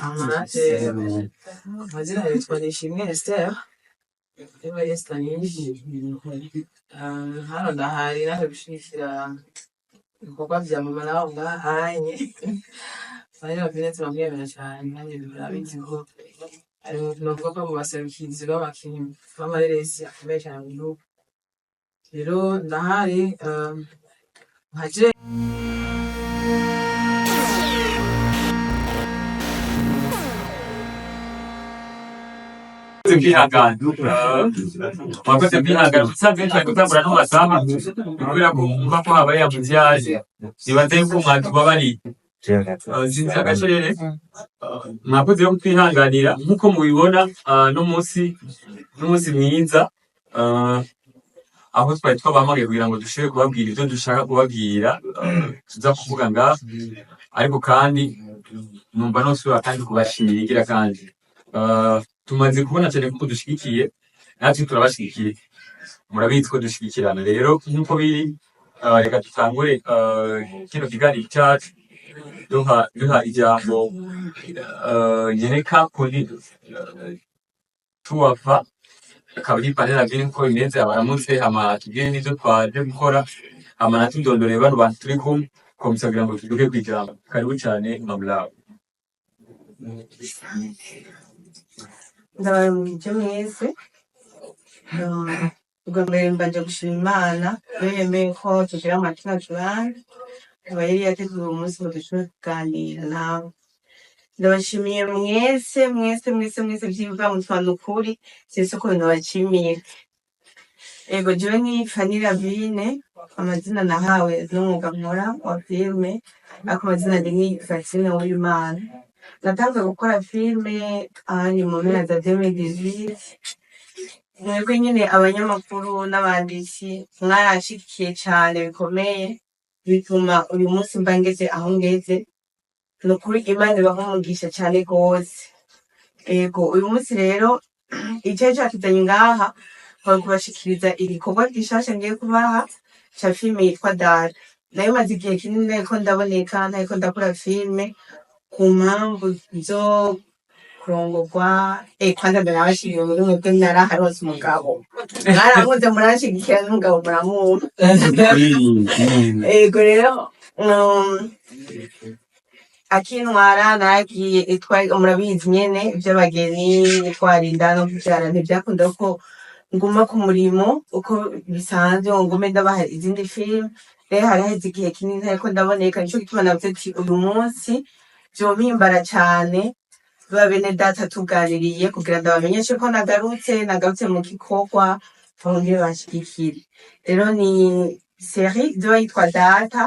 Amate amazina yitwa Nishimwe Esther niba Esther nyinshi hano ndahari naje gushigikira ibikorwa vya mama nawe ngahanye bari bafite turamwemera cyane nanjye birabizi ko ari novuga ko mu baserukizi b'abakinyi b'amareresi akomeye cyane mu gihugu rero ndahari nkaje byihangana wakoze byihangana usanzwe twari gutangura n'amasaha kubera ko umva ko habaye yamuziyaje nibaze yuko mwatubabariye sinzi agacerere mwakoze yo kutwihanganira nk'uko mubibona n'umunsi mwiza aho twari twabahamagaye kugira ngo dushobore kubabwira ibyo dushaka kubabwira tuza kuvuga ngaha ariko kandi numva nosubira kandi kubashimira kandi tumaze kubona cyane ko dushigikiye natwe turabashigikiye murabizi ko dushigikirana rero nk'uko biri reka dutangure kino kiganiro cyacu duha ijambo nyereka kuri tuwapfa akaba ari panela biri ko bimeze abaramutse amatubwire n'ibyo twaje gukora amanatudondoreye bano bantu turi kumwe komisa kugira ngo tuduke kwijambo karibu cyane mamulawe ndabaramukije mwese ubwa mbere mbanje gushima Imana yo yemeye ko tugira amatina turane aba yari yateguye umunsi ngo dushobore kuganira nawe ndabashimiye mwese by'ibiva mu twantu ukuri sinzi uko nabashimiye ego jewe ni Fanny Ravine amazina nahawe n'umwuga nkora wa filme ako amazina ni Francine Uwimana natanze gukora filme ari mu mpera za 2018 mwebwe nyine abanyamakuru n'abanditsi mwarashikiye cyane bikomeye bituma uyu munsi mbangeze aho ngeze nukuri Imana ibahumugisha cyane gose ego uyu munsi rero icyo cyatuzanye ngaha bari kubashikiriza igikorwa gishasha ngiye kubaha cya filme yitwa Dara nayo maze igihe kinini ariko ndaboneka ariko ndakora filme ku mpamvu zo kurongorwa kandi ndabashiriye muri mwebwe naraharose umugabo mwaramuze murashigikira n'umugabo muramwumva ego rero akintwara nagiye murabizi nyene ivy'abageni twarinda no kuvyara ntivyakunda ko nguma ku murimo uko bisanzwe ngume ndabaha izindi filime rero haraheze igihe kinini ariko ndaboneka nico gituma navuze ati uyu munsi vyomimbara cane ba bene data tuganiriye kugira ndabamenyeshe ko nagarutse mu gikorwa bongere bashigikire rero ni série izoba yitwa Data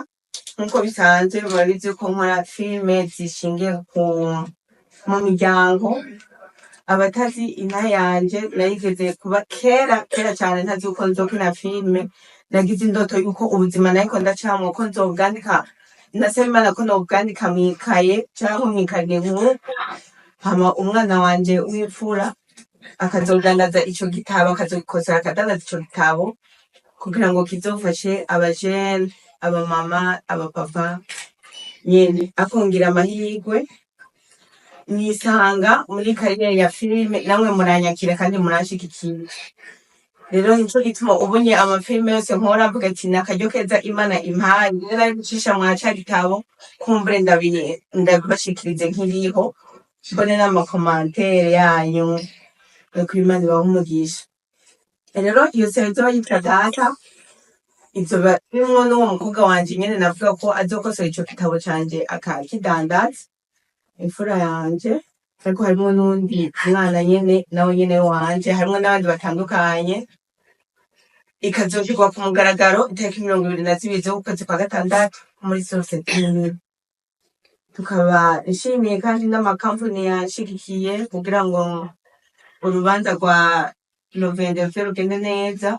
nkuko bisanzwe murabizi ko nkora filime zishingiye mu miryango abatazi inka yanje nayigeze kuba kera cyane ntazi uko nzokina filime nagize indoto yuko ubuzima nariko ndacamwo ko nzobwandika nasaba Imana ko nobwandika mwikaye canke mwikaye nkuru hama umwana wanje w'imfura akazodandaza ico gitabo akazokosora akadandaza ico gitabo kugira ngo kizofashe abajene abamama abapapa nyene akongira amahirwe nisanga muri kariyeri ya filime namwe muranyakira kandi murashigikira rero nico gituma ubonye amafilime yose nkora mvuga ati nakaryo keza Imana impaye nari gucisha mwaca gitabo kumbure ndabashikirize nkiriho mbone n'amakomantere yanyu nuko Imana ibahumugisha rero iyo série izoba yitwa Data izoba irimwo n'uwo mukobwa wanje nyene navuga ko azokosora ico gitabo canje akakidandaza imfura yanje ariko harimwo n'undi mwana nyene nawe nyene wanje harimwo n'abandi batandukanye ikazogirwa ku mugaragaro itariki 22 z'ukwezi kwa gatandatu muri sosiyete tukaba nshimiye kandi n'amakampani yashigikiye kugira ngo urubanza rwa November rugende neza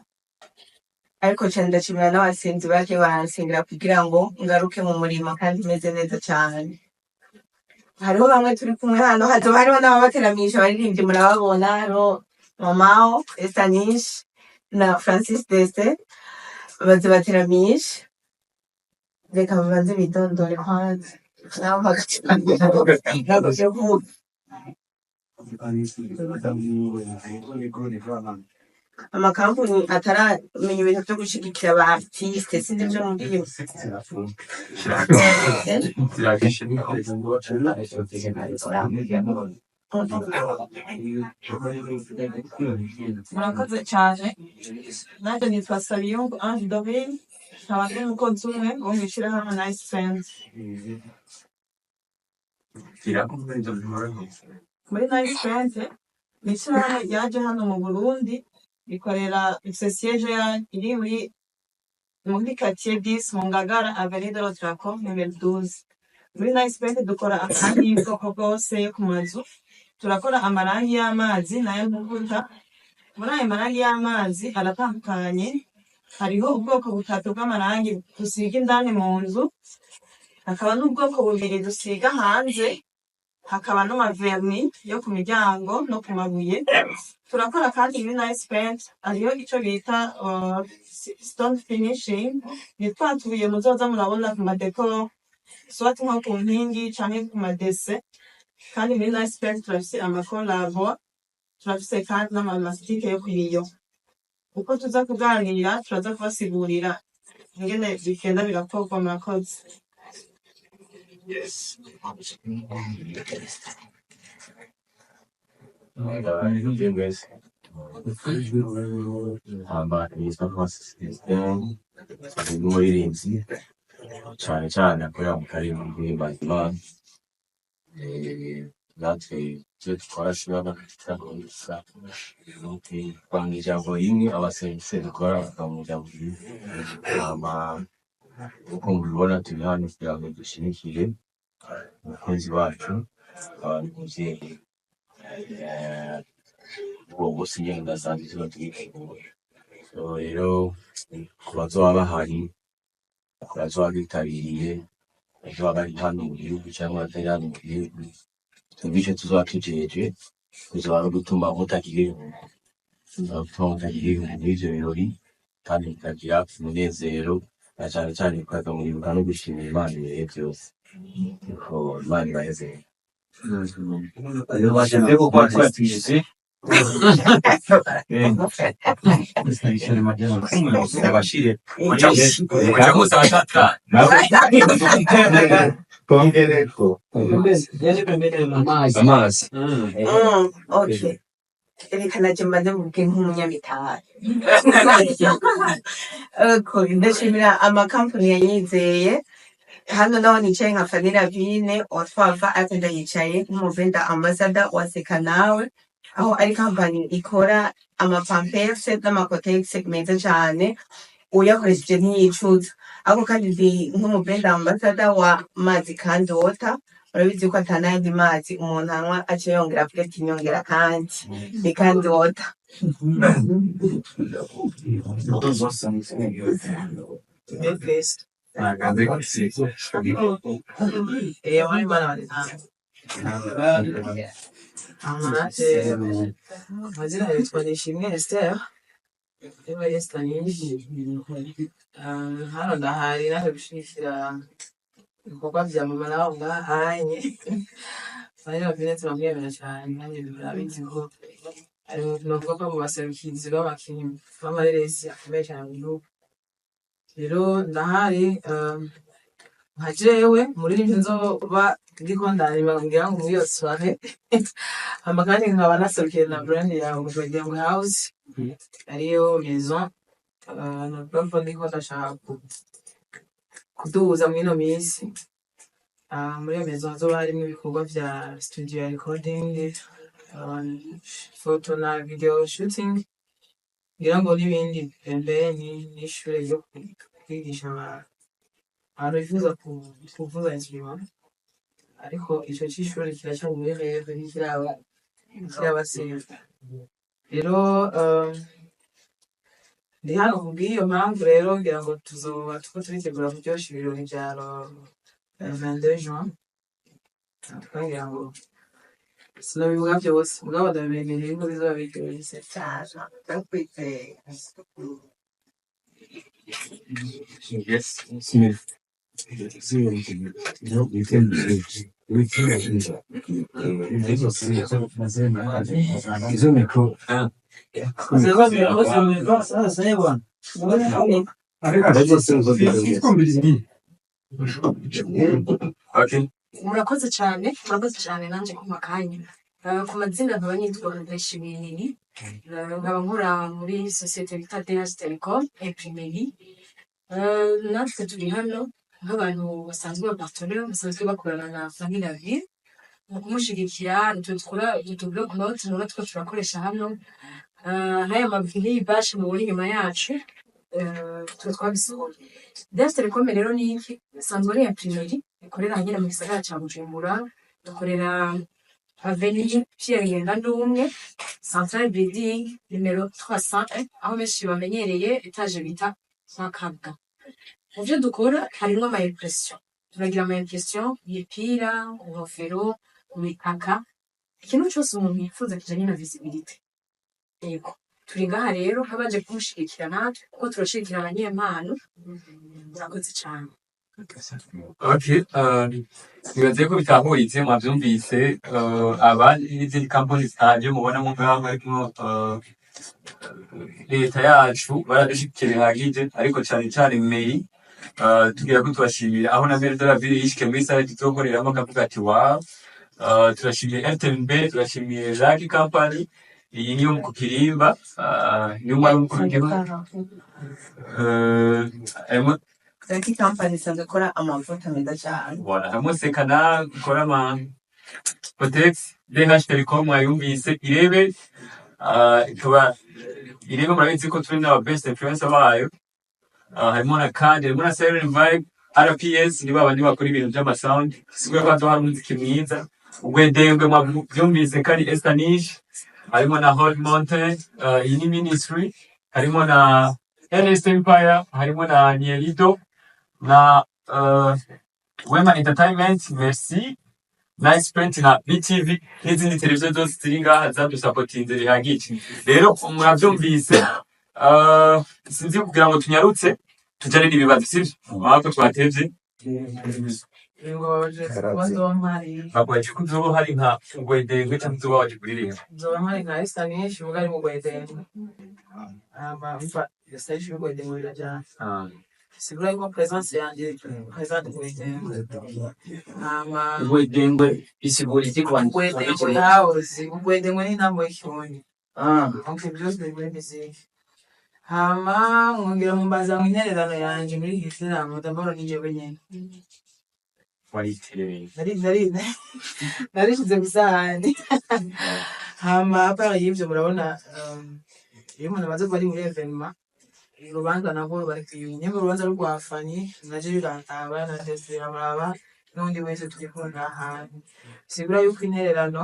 ariko cyane ndashimira n'abasenzi bake baransengera kugira ngo ngaruke mu murimo kandi meze neza cyane hariho bamwe turi kumwe hano hazoba hariho n'ababateramisha baririmbyi murababona hariho Mamao Estanish na Francis Deste baze bateramisha reka babanze bidondore hanze amakampuni ataramenya ibintu byo gushigikira aba artiste sindi byo mbwiye murakoze cyane nanjye nitwa Sabiyungu Ange Dorine nkaba ndi umukozi umwe wo mu ishyirahamwe Nice Friends muri Nice Friends ni ishyirahamwe ryaje hano mu Burundi rikorera siège iri muri quartier 10 mu Ngagara avenue de l'Otraco numero 12 muri Nice Friends dukora amarangi y'ubwoko bwose yo ku mazu turakora amarangi y'amazi nayo n'ubuta muri ayo marangi y'amazi aratandukanye hariho ubwoko butatu bw'amarangi dusiga indani mu nzu hakaba n'ubwoko bubiri dusiga hanze hakaba n'amaverni yo ku miryango no ku mabuye turakora kandi muri Nice Friends hariho icyo bita stone finishing ni twa tubuye muzoza murabona ku madekoro soit nko ku nkingi canke ku madese kandi muri Nice Friends turafise amakolabo turafise kandi n'amamasitike yo kuyiyo uko tuza kuganira turaza kubasigurira ingene bigenda birakorwa murakoze umuririmbyi cyane cyane akorera mu karere k'imbaza Imana natwe icyo dukora shobora gusa kwanga ijambo rimwe abaserivisi dukora mu ijambo rimwe uko mubibona turi hano kugira ngo dushimikire umukunzi wacu abantu muvyeyi uwo gusa ingenda zanjye ziba twiteguye rero ku bazoba bahari ku bazoba bitabiriye bazoba bari hano mu gihugu cyangwa batari hano mu gihugu twebwe ico tuzoba tujeje kuzoba no gutuma mutagira mw'ivyo birori kandi mukagira umunezero na cane cane kukaza muribuka no gushimira Imana ibihe vyose niko Imana ibahezeye bashatse gukora twatwise abashire kongereko amazi okay erekana je mbanze mubwire nk'umunyamitari ndashimira amakampani yanyizeye hano naho nicaye nka Fanira Vine watwava ati ndayicaye nk'umuvenda ambassador wa Seka nawe aho ari kampani ikora amapampese n'amakotegisi meza cyane uyakoresheje ntiyicuza ako kandi ndi nk'umuvenda ambassador wa mazi kandi water urabizi ko atanayandi mazi umuntu anywa aca yongera avuga ati nyongera kandi ni kandi water wari amanaje mazina yitwa Nishimwe Esther niba Esther nyinshi hano ndahari naje gushigikira ibikorwa vya mama nawe ngahanye bari bafite turamwemera cyane nanjye birabizi ko ari novuga ko mu baserukizi b'abakinyi b'amareresi akomeye cyane mu gihugu rero ndahari nka jewe muri ivyo nzoba ndiko ndarima ngira ngo muri iyo soirée hama kandi nkaba naserukiye na brand ya Umuryango House ariyo maison novuga ndiko ndashaka kuduhuza muri ino minsi muri iyo maison hazoba harimwo ibikorwa vya studio recording photo na video shooting ngira ngo n'ibindi pembeni n'ishure ryo kwigisha abantu bifuza kuvuza instrument ariko ico c'ishure kiracari muri reve ntikirabaseva rero ndi hano kubw'iyo mpamvu rero ngira ngo tuzoba tuko turitegura kuryosha ibirori vya 22 juin twangira ngo sinabivuga vyose mugabo ndabibemereye ko bizoba biryoshye cyane Yes, Smith. Okay. murakoze cyane nanjye kuma kanya. Ku mazina nkaba nitwa Ndayishimiye, nkaba nkora muri sosiyete bita DH Telecom Imprimeri. Natwe turi hano nk'abantu basanzwe bapartenere basanzwe bakorana na Famille la Vie mu kumushyigikira. Utublo note natwe turakoresha hano. N'aya mavini bashi mubona inyuma yacu tuba twabisohoye. DH Telecom rero ni iki? Isanzwe ari imprimeri ikorera hanyine mu gisagara cya Bujumbura. Dukorera Avenue Pierre Ngendandumwe, Central Building, numero 301, aho benshi bamenyereye etage bita Makabwa. Mu byo dukora harimo ama impression. Turagira ama impression y'ipira, ingofero, imipaka, ikintu cyose umuntu yifuza kijanye na visibility. Yego. Turi ngaha rero nk'abaje kumushigikira natwe kuko turashigikira abanyempano. Murakoze cyane. Okay, nibaze ko bitahuritse mwavyumvise, abandi n'izindi company zitaje mubona mu ngaho ariko leta yacu baradushikiye bihagije, ariko cyane cyane meri tugira ko tubashimira aho na Mère de la Ville yishike muri sale tuzokoreramo akavuga ati wow, turashimiye RTNB, turashimiye Lucky Company, iyi niyo mu Kirimba, niyo mwari mukuru Lucky Company isanzwe ikora amavuta meza cyane. voilà, hamwe sekana gukora ama Protex, DH Telecom mwayumvise irebe, ikaba irebe murabizi ko turi n'aba best influencer bayo. Harimo na kandi harimo na Silent Vibe, RPS ni babandi bakora ibintu by'amasound, sigura ko hari umuziki mwiza. Ugwedengwe mwabyumvise kari Estanish, harimo na Hot Mountain, iyi ni Ministry, harimo na NS Empire, harimo na Nielido, na Wema Entertainment, Merci, Nice Print na BTV, n'izindi televiziyo zose ziri ngaha zadusapotinze bihagije. Rero murabyumvise, sinzi kugira ngo tunyarutse tujane n'ibibazo sivyo ahako twatevye bakwaje kuzoba hari nka ugwedengwe cyangwa uzoba waje kuririmba. Nzoba mpari nka Estanish ubwo ari mu Gwedengwe. Mva Estanish mu Gwedengwe birajyana. Sigura yuko presence yanjye presente mu Gwedengwe. Ugwedengwe isigura iki ku bantu? Ugwedengwe ni intambo y'ikirundi. Donc byose biri muziki. Mwongera mumbaza mu intererano yanje muri iki gitaramo ndabona ni jewe nyene. Waritereye. Narishize gusahani. Apara y'ivyo murabona iyo umuntu amaze kuba ari muri evenement urubanza nabwo bari kuyunya mu rubanza rw'afani naje birantaba nateze amaraba n'undi wese turikunda ahantu. Sigura yuko intererano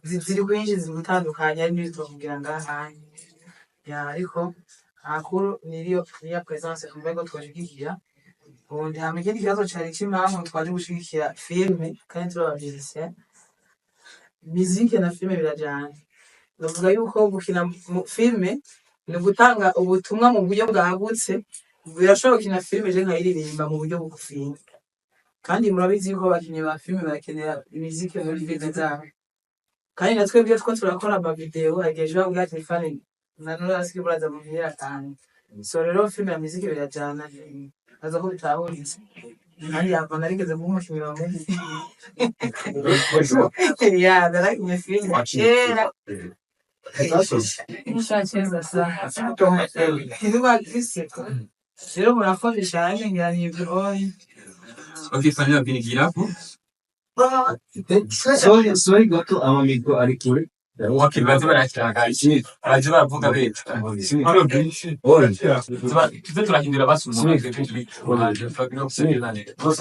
ziri kwinshi zitandukanye ari n'ibyo kugira ngahantu. Ariko akuru niyo presence mbego twashigikira. Ubundi hamwe ikindi kibazo cyari cy'impamvu twaje gushigikira filme kandi turababyize. Muziki na filme birajyana. Ndavuga yuko gukina filme ni gutanga ubutumwa mu buryo bwagutse. Birashoboka na filme je nkayiririmba mu buryo bugufi. Kandi murabizi ko abakinnyi ba filme barakenera muziki muri video zabo. Kandi natwe byo two turakora ama video ageje bavuga telefone nanone asikiburaza mu video atanu. So rero filme ya muziki birajyana. Aza ko bitahuritse. Kandi yava narigeze mu mushimira wa mbere. Darakinye filme. Nishacheza sana. Kiduba kiseko. Rero murakoze cyane ngira ni ibirori. Okay, Famille binigira ko. Sorry gato amamigo ari kure. Okay, baze barashaka iki. Baje bavuga beta. Tuze turahindura basumwa turi.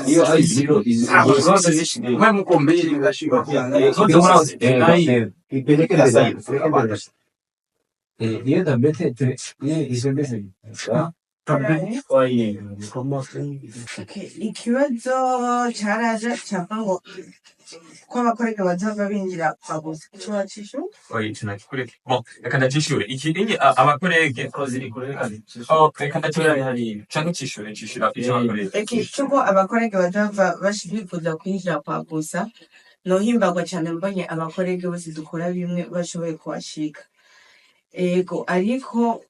Iyo ari zero zose zishimye. Mwe mukombere ngashika. Ipelekeza. Iyo da bete izo bese. ikibazo caraje cava ngo ko abakorega bazava binjira kwa gusa ico wacishu oyi tunakikureke bon reka ndacishure iki inye abakorege reka ndacishure hari canke cishure icyo abakorege cuko abakorege bazava bifuza kwinjira kwa gusa nohimbagwa cane mbonye abakorege bose dukora bimwe bashoboye kuhashika ego ariko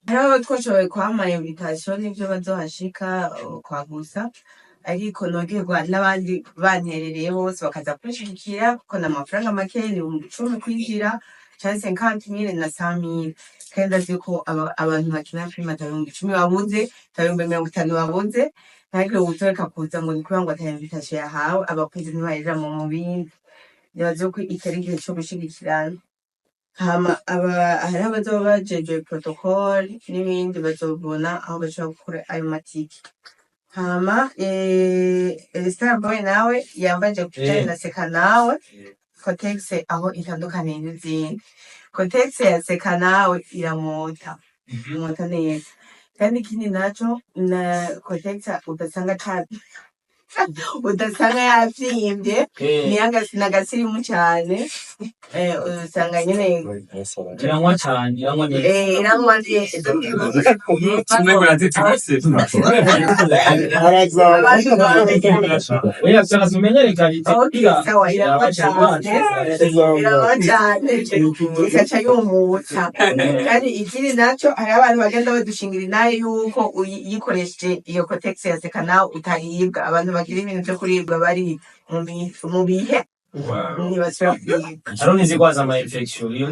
hariho twashoboye kwama invitation n'ivyo bazohashika kwa gusa ariko nogerwa n'abandi banterereye bose bakaza kunshigikira kuko n'amafaranga make ni 10 kwinjira canke 50,000 na 100,000 kandi ndazi ko abantu bakina filime atabihumbi 10 babuze atabihumbi 50 babuze ntabwo utoreka kuza ngo ni kubera ngo ata invitation yahawe abakunzi ntibarira mu mubindi nibaze ko itari igihe co gushigikirana hama hari abazoba bajeje protocol n'ibindi bazobona aho bashobora gukora ayo matiki hama Starboy nawe yambaje kujana na Seka nawe Cotex aho itandukaniye n'izindi Cotex ya Seka nawe iramota neza kandi ikindi naco na Cotex udasanga yavyimbye niyanga sinagasirimu cyane usanga nyene iranywa cyane iranywa kimwe murazitse oya sana sumenyere kalite iranywa cyane ikaca yumutsa kandi ikindi naco hari abantu bagenda badushingira inaye yuko uyikoresheje iyo Cotex ya Seka nawe utaribwa abantu bagira ibintu byo kuribwa bari mu bihe ntibasubira kuribwa aronizi kwaza ama infection iyo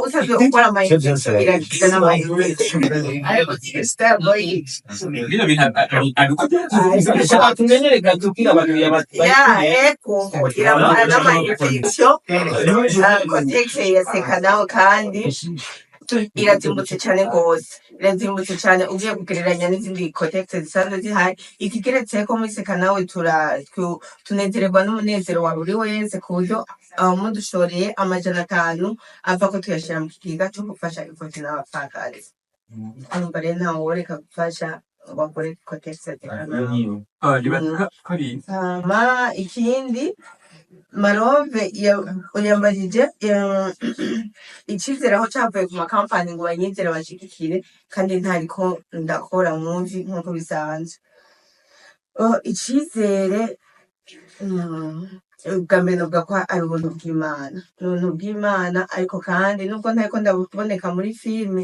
usanzwe ukora ama infection irakiza n'ama infection ariko Starboy bino bintu tumenyere gatukira abantu eko iramara n'ama infection Cotex ya Seka nawe kandi irazimbutse cyane rwose irazimbutse cyane ugiye kugereranya n'izindi Cotex zisanzwe zihari ikigeretseko muri Seka nawe tunezererwa n'umunezero wa buri wese ku buryo mudushoreye 500 ava ko tuyashira mu kigega cyo gufasha imfubyi n'abapfakazi arumva rero ntawe woreka gufasha abagore Cotex ya Seka nawe hama ikindi Marove yambajije icizere aho cavuye ku makampani ngo banyizere bashigikire kandi ntariko ndakora muvi nkuko bisanzwe icizere bwa mbere novuga ko ari ubuntu bw'Imana ariko kandi nubwo ntariko ndaboneka muri filime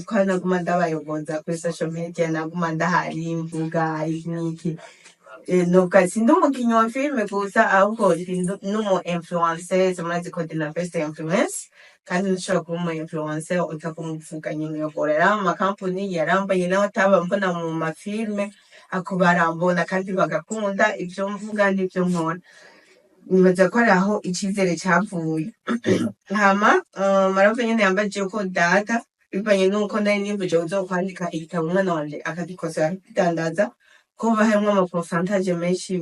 twari naguma ndabayoboza kuri social media naguma ndahari mvuga iki nubwo sindi umukinyi wa filime gusa ahubwo n'umu influencer murazi ko ndi na best influence kandi nshobora kuba umu influencer utakumvuga nyine uyoborera amakampani yarambaye nawe ataba mbona mu mafilime ako barambona kandi bagakunda ibyo mvuga n'ibyo nkora nibaza ko ari aho icizere cyavuye hama Marove nyine yambaje ko data bivanye n'uko nari nivuje uzokwandika igitabo umwana wanje akagikosora akidandaza kuba harimwo ama pourcentage menshi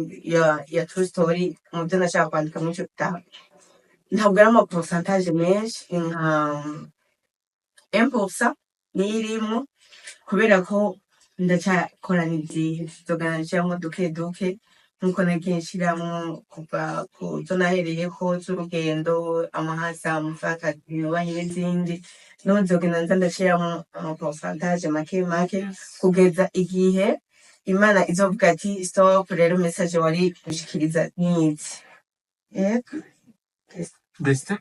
ya true story mu byo nashaka kwandika muri ico gitabo ntabwo ari ama pourcentage menshi nka 1% nirimo kubera ko ndacyakora n'igihe nzogana nshiramwo duke nkuko nagiye nshiramwo kuva ku zo nahereyeko z'urugendo amahasa amufaka ibibanye n'izindi nzogenda nza ndashiramwo ama pourcentage make kugeza igihe Imana izovuga ati stop rero message wari gushikiriza nizi Deste